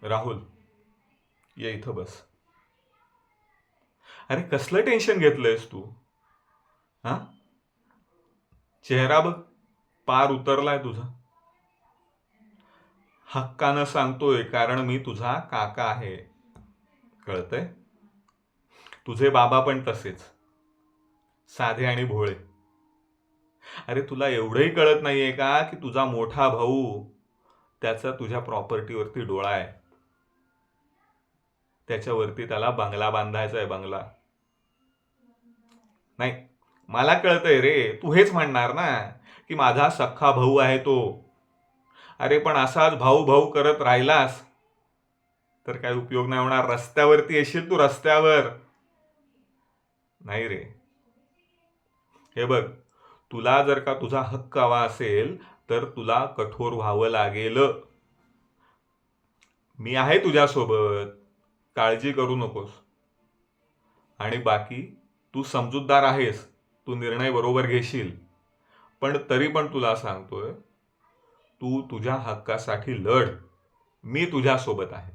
राहुल, ये इथं बस. अरे कसलं टेन्शन घेतलंयस तू? हा, चेहरा बघ, पार उतरलाय तुझा. हक्कानं सांगतोय कारण मी तुझा काका आहे, कळतंय? तुझे बाबा पण तसेच, साधे आणि भोळे. अरे तुला एवढंही कळत नाहीये का की तुझा मोठा भाऊ, त्याचा तुझ्या प्रॉपर्टीवरती डोळा आहे. त्याच्यावरती त्याला बंगला बांधायचा आहे, बंगला. नाही, मला कळतंय रे, तू हेच म्हणणार ना की माझा सख्खा भाऊ आहे तो. अरे पण असाच भाऊ भाऊ करत राहिलास तर काही उपयोग नाही होणार. रस्त्यावरती येशील तू, रस्त्यावर. नाही रे, हे बघ, तुला जर का तुझा हक्क हवा असेल तर तुला कठोर व्हावं लागेल. मी आहे तुझ्यासोबत, काळजी करू नकोस. आणि बाकी, तू समजूतदार आहेस, तू निर्णय बरोबर घेशील. पण तरी पण तुला सांगतोय, तू तुझ्या हक्कासाठी लढ. मी तुझ्यासोबत आहे.